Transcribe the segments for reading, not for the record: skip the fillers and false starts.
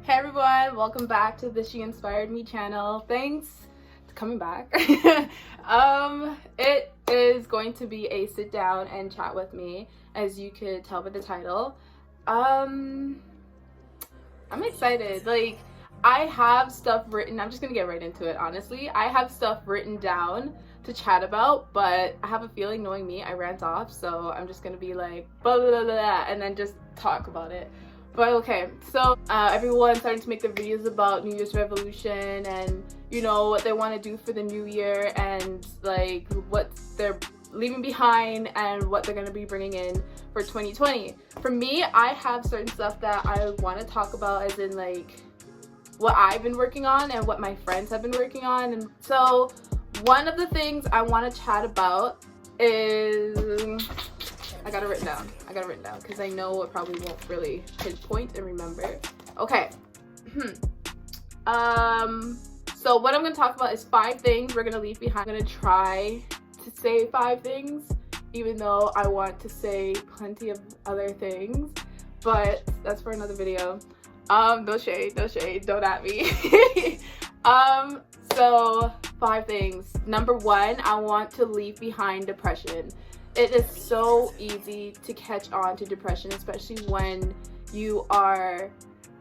Hey everyone, welcome back to the She Inspired Me channel. Thanks for coming back. It is going to be a sit down and chat with me, as you could tell by the title. I'm excited. Like, I have stuff written. I'm just gonna get right into it, honestly. I have stuff written down to chat about, but I have a feeling, knowing me, I rant off, so I'm just gonna be like blah blah blah, blah and then just talk about it. But okay, so everyone's starting to make their videos about New Year's resolution and, you know, what they want to do for the new year and like what they're leaving behind and what they're going to be bringing in for 2020. For me, I have certain stuff that I want to talk about, as in like what I've been working on and what my friends have been working on. And so one of the things I want to chat about is, I got it written down because I know it probably won't really pinpoint and remember. Okay. So what I'm going to talk about is 5 things we're going to leave behind. I'm going to try to say 5 things, even though I want to say plenty of other things, but that's for another video. No shade, don't at me. So 5 things. Number 1, I want to leave behind depression. It is so easy to catch on to depression, especially when you are,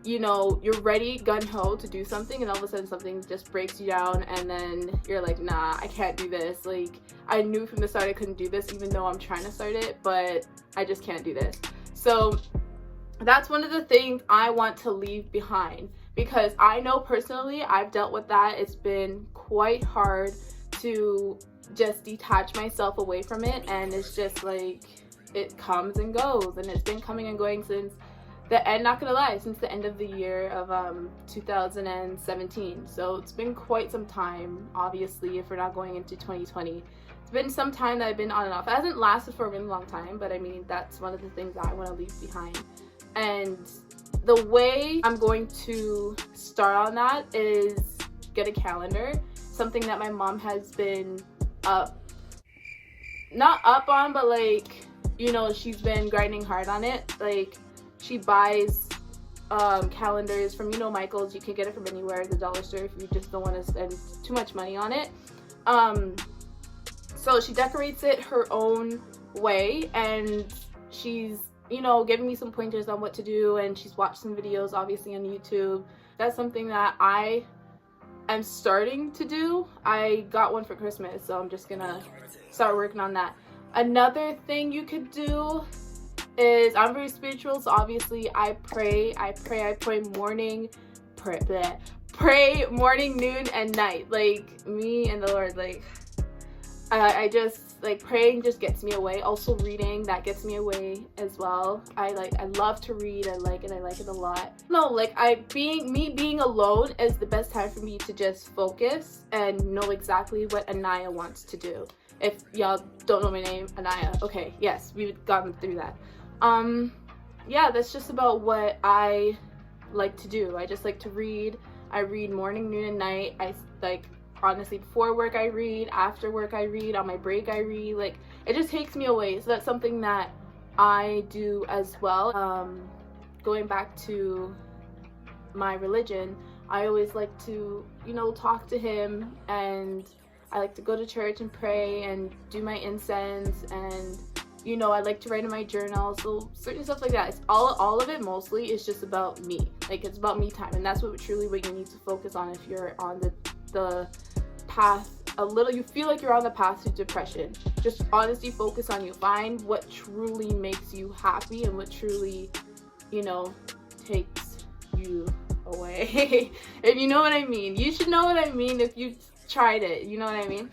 you know, you're ready gung-ho to do something and all of a sudden something just breaks you down and then you're like, nah, I can't do this. Like, I knew from the start I couldn't do this, even though I'm trying to start it, but I just can't do this. So that's one of the things I want to leave behind, because I know personally I've dealt with that. It's been quite hard to just detach myself away from it, and it's just like it comes and goes, and it's been coming and going since the end, not gonna lie, since the end of the year of 2017. So it's been quite some time, obviously, if we're not going into 2020. It's been some time that I've been on and off. It hasn't lasted for a really long time, but I mean, that's one of the things that I want to leave behind. And the way I'm going to start on that is get a calendar, something that my mom has been not up on, but like, you know, she's been grinding hard on it. Like, she buys calendars from, you know, Michael's. You can get it from anywhere, the dollar store, if you just don't want to spend too much money on it. So she decorates it her own way, and she's, you know, giving me some pointers on what to do, and she's watched some videos obviously on YouTube. That's something that I'm starting to do. I got one for Christmas, so I'm just gonna start working on that. Another thing you could do is, I'm very spiritual, so obviously I pray morning, pray morning, noon, and night. Like, me and the Lord, like, I just, like, praying just gets me away. Also reading, that gets me away as well. I love to read. I like it a lot. No, like, being alone is the best time for me to just focus and know exactly what Anaya wants to do. If y'all don't know my name, Anaya, okay, yes, we've gotten through that. Yeah, that's just about what I like to do. I just like to read. I read morning, noon, and night. I like, honestly, before work I read, after work I read, on my break I read. Like, it just takes me away. So that's something that I do as well. Going back to my religion, I always like to, you know, talk to him, and I like to go to church and pray and do my incense, and, you know, I like to write in my journal. So certain stuff like that. It's all of it mostly is just about me. Like, it's about me time, and that's what you need to focus on if you're on the path a little, you feel like you're on the path to depression. Just honestly focus on you. Find what truly makes you happy and what truly, you know, takes you away. If you know what I mean. You should know what I mean if you tried it. You know what I mean?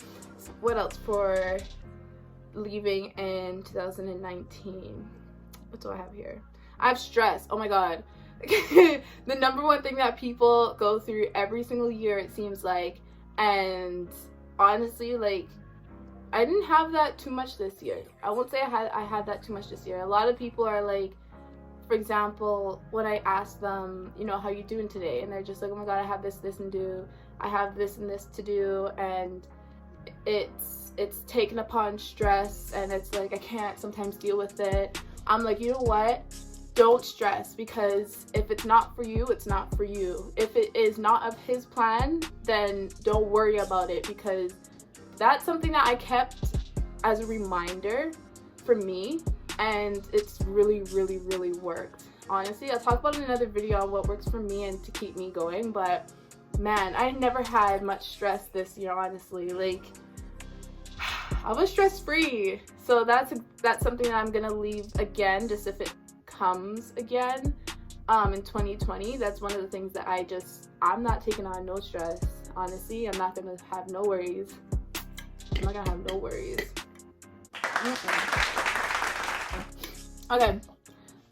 What else for leaving in 2019? What do I have here? I have stress. Oh my god. The number one thing that people go through every single year, it seems like. And honestly, like, I didn't have that too much this year. I won't say I had that too much this year. A lot of people are like, for example, when I ask them, you know, how you doing today, and they're just like, oh my god, I have this and do, I have this and this to do, and it's taken upon stress, and it's like I can't sometimes deal with it. I'm like, you know what, don't stress, because if it's not for you, it's not for you. If it is not of his plan, then don't worry about it, because that's something that I kept as a reminder for me, and it's really worked. Honestly, I'll talk about in another video on what works for me and to keep me going, but man, I never had much stress this year, honestly. Like, I was stress-free. So that's something that I'm gonna leave again, just if it comes again in 2020. That's one of the things that I'm not taking on no stress. Honestly, I'm not gonna have no worries. I'm not gonna have no worries. Okay.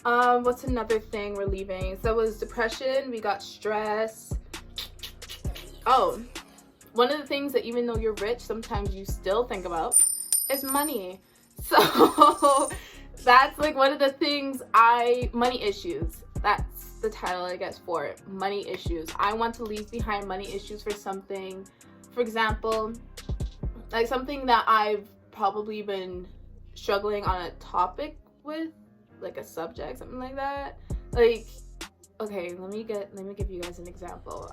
What's another thing we're leaving? So it was depression, we got stress. Oh, one of the things that even though you're rich, sometimes you still think about is money. So that's like one of the things money issues. That's the title, I guess, for it. Money issues. I want to leave behind money issues for something, for example, like something that I've probably been struggling on a topic with, like a subject, something like that. Like, okay, let me give you guys an example.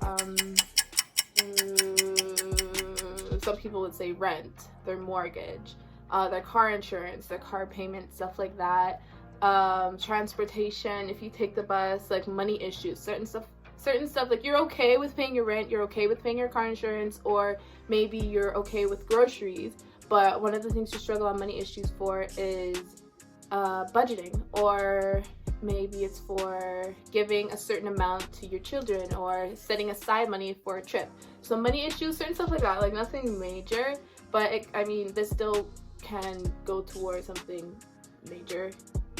Some people would say rent, their mortgage, their car insurance, their car payment, stuff like that. Transportation, if you take the bus, like money issues, certain stuff, like you're okay with paying your rent, you're okay with paying your car insurance, or maybe you're okay with groceries, but one of the things you struggle on money issues for is budgeting, or maybe it's for giving a certain amount to your children or setting aside money for a trip. So money issues, certain stuff like that, like nothing major, but I mean, this still can go towards something major,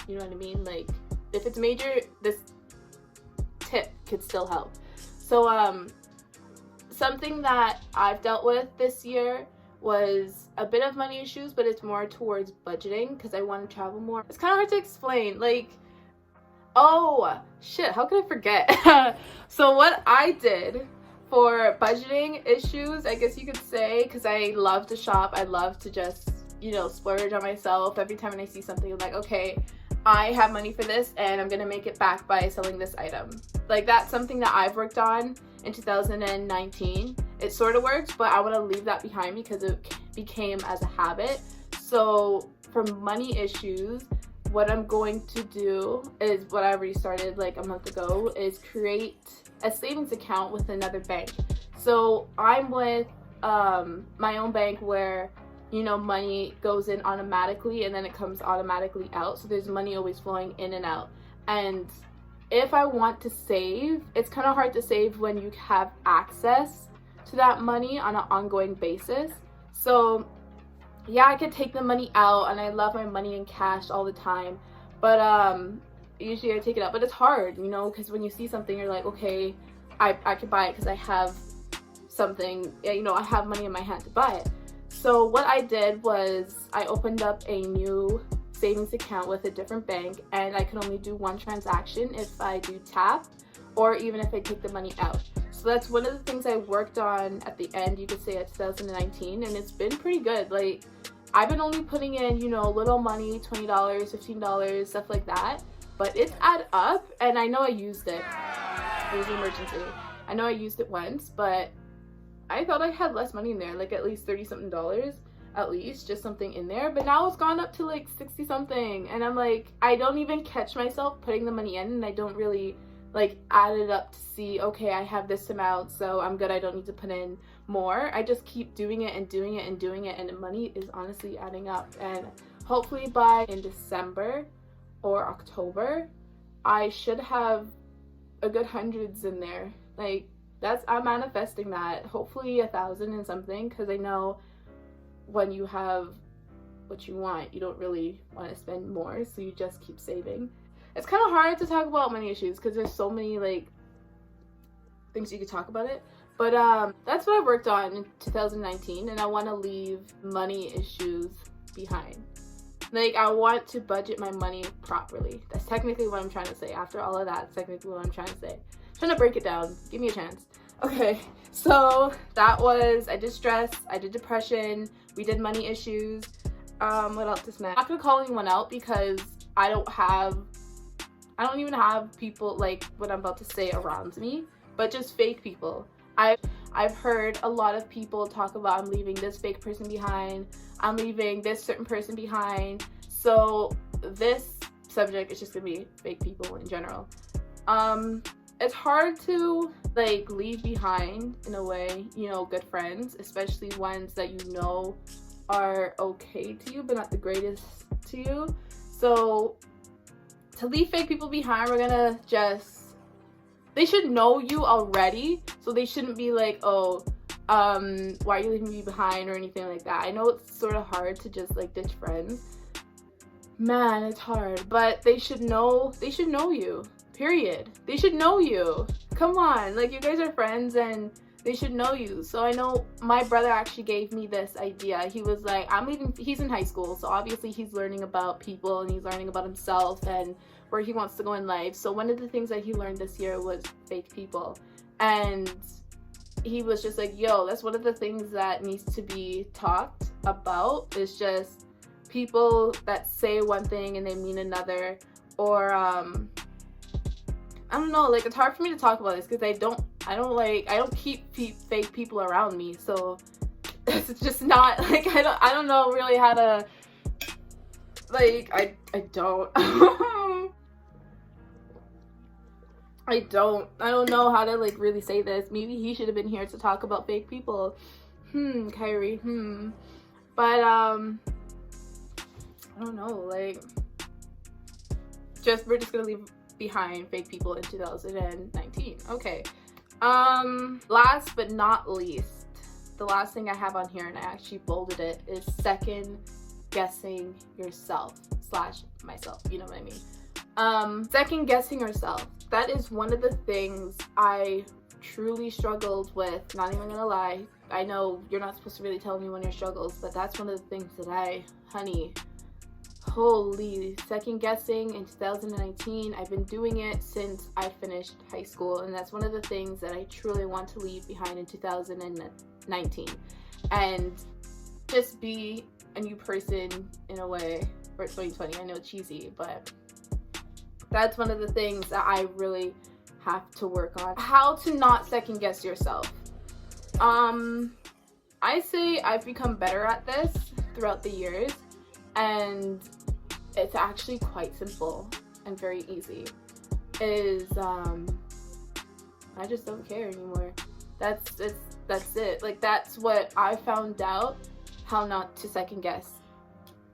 you know what I mean? Like, if it's major, this tip could still help. So something that I've dealt with this year was a bit of money issues, but it's more towards budgeting, because I want to travel more. It's kind of hard to explain, like, oh shit, how could I forget? So what I did for budgeting issues, I guess you could say, because I love to shop, I love to just, you know, splurge on myself. Every time when I see something, I'm like, okay, I have money for this and I'm gonna make it back by selling this item. Like, that's something that I've worked on in 2019. It sort of worked, but I want to leave that behind because it became as a habit. So for money issues, what I'm going to do is what I already started like a month ago, is create a savings account with another bank. So I'm with my own bank where, you know, money goes in automatically and then it comes automatically out. So there's money always flowing in and out. And if I want to save, it's kind of hard to save when you have access to that money on an ongoing basis. So yeah, I could take the money out, and I love my money in cash all the time, but usually I take it out. But it's hard, you know, because when you see something, you're like, okay, I could buy it because I have something, you know, I have money in my hand to buy it. So what I did was I opened up a new savings account with a different bank, and I can only do one transaction if I do tap, or even if I take the money out. So that's one of the things I worked on at the end, you could say, at 2019, and it's been pretty good. Like, I've been only putting in, you know, little money, $20, $15, stuff like that, but it's add up, and I know I used it. It was an emergency. I know I used it once, but I thought I had less money in there, like at least $30-something, at least, just something in there. But now it's gone up to like 60-something, and I'm like, I don't even catch myself putting the money in, and I don't really like add it up to see, okay, I have this amount, so I'm good, I don't need to put in more. I just keep doing it and doing it and doing it, and the money is honestly adding up. And hopefully by in December or October, I should have a good hundreds in there. Like, I'm manifesting that. Hopefully 1,000 and something, because I know when you have what you want, you don't really want to spend more, so you just keep saving. It's kind of hard to talk about money issues because there's so many like things you could talk about it, but that's what I worked on in 2019, and I want to leave money issues behind. Like, I want to budget my money properly. That's technically what I'm trying to say. After all of that, that's technically what I'm trying to say. I'm trying to break it down. Give me a chance. Okay, so that was, I did stress, I did depression, we did money issues. What else is next? I'm not gonna call anyone out because I don't have I don't even have people like what I'm about to say around me, but just fake people. I've heard a lot of people talk about, I'm leaving this fake person behind, I'm leaving this certain person behind. So this subject is just gonna be fake people in general. It's hard to like leave behind, in a way, you know, good friends, especially ones that you know are okay to you but not the greatest to you. So to leave fake people behind, we're gonna just, they should know you already, so they shouldn't be like, oh, why are you leaving me behind or anything like that. I know it's sort of hard to just like ditch friends, man, it's hard, but they should know you, period. They should know you. Come on, like, you guys are friends and they should know you. So I know my brother actually gave me this idea. He was like, I'm leaving, he's in high school, so obviously he's learning about people and he's learning about himself and where he wants to go in life. So one of the things that he learned this year was fake people. And he was just like, yo, that's one of the things that needs to be talked about, is just people that say one thing and they mean another. Or I don't know, like, it's hard for me to talk about this because I don't keep fake people around me, so it's just not like, I don't know really how to, like, I don't I don't know how to like really say this. Maybe he should have been here to talk about fake people. Kyrie, but I don't know, like, we're just gonna leave behind fake people in 2019. Okay. Last but not least, the last thing I have on here, and I actually bolded it, is second guessing yourself / myself, you know what I mean. Second guessing yourself. That is one of the things I truly struggled with, not even gonna lie. I know you're not supposed to really tell anyone your struggles, but that's one of the things that holy, second guessing in 2019. I've been doing it since I finished high school, and that's one of the things that I truly want to leave behind in 2019, and just be a new person in a way for 2020. I know it's cheesy, but that's one of the things that I really have to work on. How to not second guess yourself. I say I've become better at this throughout the years, and it's actually quite simple and very easy. I just don't care anymore. That's it. Like, that's what I found out, how not to second guess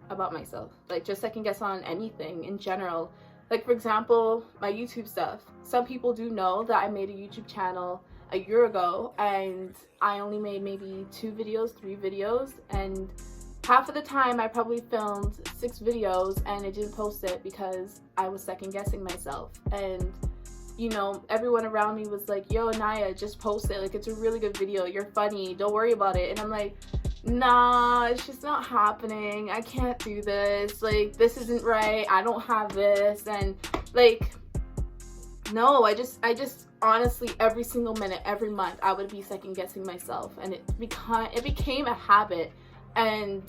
about myself. Like, just second guess on anything in general. Like, for example, my YouTube stuff. Some people do know that I made a YouTube channel a year ago, and I only made maybe 2 videos, 3 videos, and half of the time I probably filmed 6 videos and I didn't post it because I was second guessing myself. And, you know, everyone around me was like, yo, Anaya, just post it. Like, it's a really good video. You're funny. Don't worry about it. And I'm like, nah, it's just not happening. I can't do this. Like, this isn't right. I don't have this. And like, no, I just honestly, every single minute, every month, I would be second guessing myself, and it became a habit, and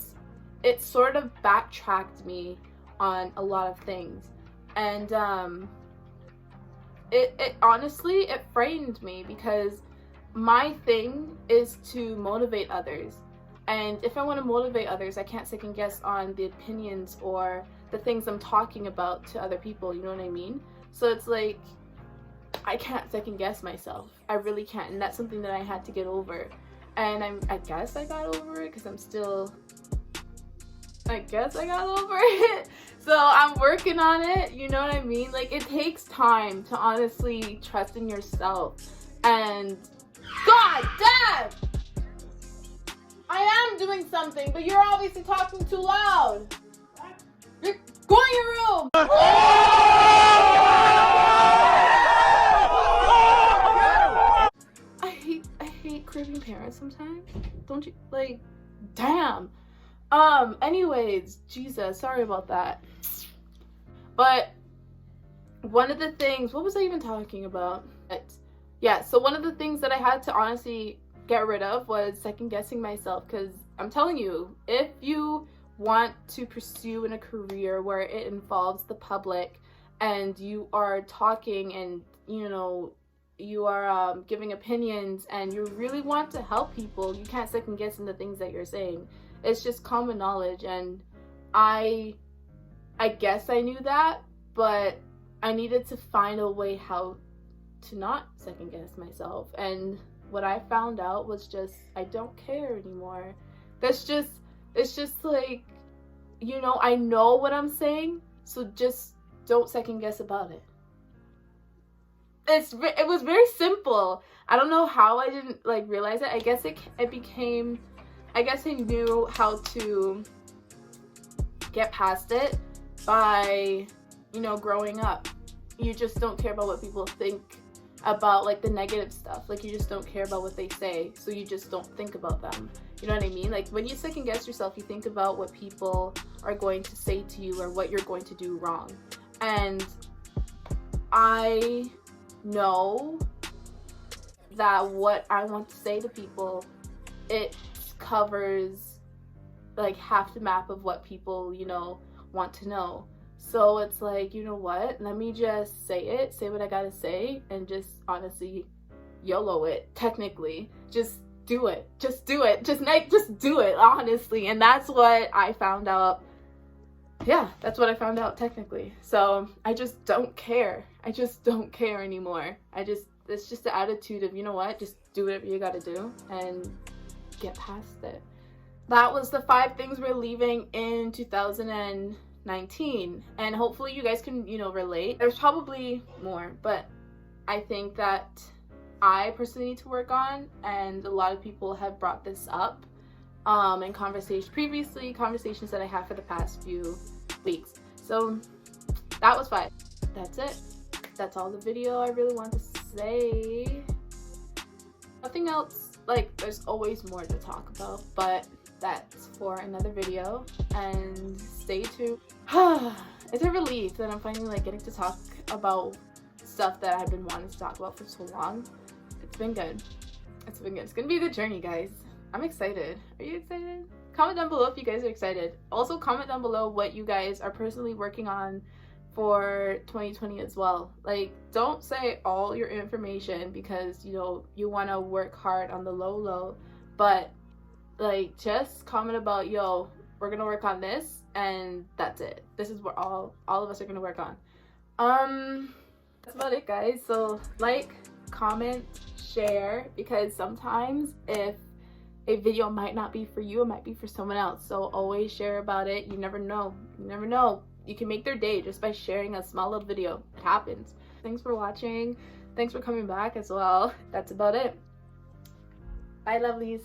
it sort of backtracked me on a lot of things. And it honestly, it frightened me, because my thing is to motivate others. And if I want to motivate others, I can't second guess on the opinions or the things I'm talking about to other people, you know what I mean? So it's like, I can't second guess myself. I really can't. And that's something that I had to get over. And I guess I got over it, because I guess I got over it. So I'm working on it, you know what I mean? Like, it takes time to honestly trust in yourself. And God damn! I am doing something, but you're obviously talking too loud. Go in your room! I hate cribbing parents sometimes. Don't you? Like, damn. Anyways, Jesus, sorry about that. But one of the things, what was I even talking about? Yeah, so one of the things that I had to honestly get rid of was second guessing myself, because I'm telling you, if you want to pursue in a career where it involves the public and you are talking and, you know, you are giving opinions and you really want to help people, you can't second guess in the things that you're saying. It's just common knowledge, and I guess I knew that, but I needed to find a way how to not second guess myself. And what I found out was just, I don't care anymore. It's just like, you know, I know what I'm saying, so just don't second guess about it. It was very simple. I don't know how I didn't like realize it. I guess I knew how to get past it by, you know, growing up. You just don't care about what people think about, like, the negative stuff. Like, you just don't care about what they say, so you just don't think about them. You know what I mean? Like, when you second guess yourself, you think about what people are going to say to you or what you're going to do wrong. And I know that what I want to say to people, it covers like half the map of what people, you know, want to know. So it's like, you know what, let me just say what I gotta say, and just honestly YOLO it. Technically, just do it, just do it, honestly. And that's what I found out. Yeah, that's what I found out technically. So I just don't care. I just don't care anymore. It's just the attitude of, you know what, just do whatever you gotta do and get past it. That was the 5 things we're leaving in 2019, and hopefully you guys can, you know, relate. There's probably more, but I think that I personally need to work on, and a lot of people have brought this up in conversations that I have for the past few weeks. So that was 5. That's it. That's all the video I really want to say. Nothing else. Like, there's always more to talk about, but that's for another video, and stay tuned. It's a relief that I'm finally like getting to talk about stuff that I've been wanting to talk about for so long. It's been good. It's gonna be a good journey, guys. I'm excited. Are you excited? Comment down below if you guys are excited. Also, comment down below what you guys are personally working on for 2020 as well. Like, don't say all your information because, you know, you want to work hard on the low, but like, just comment about, yo, we're gonna work on this, and that's it. This is what all of us are gonna work on. That's about it, guys. So like, comment, share, because sometimes if a video might not be for you, it might be for someone else. So always share about it. You never know. You can make their day just by sharing a small little video. It happens. Thanks for watching. Thanks for coming back as well. That's about it. Bye, lovelies.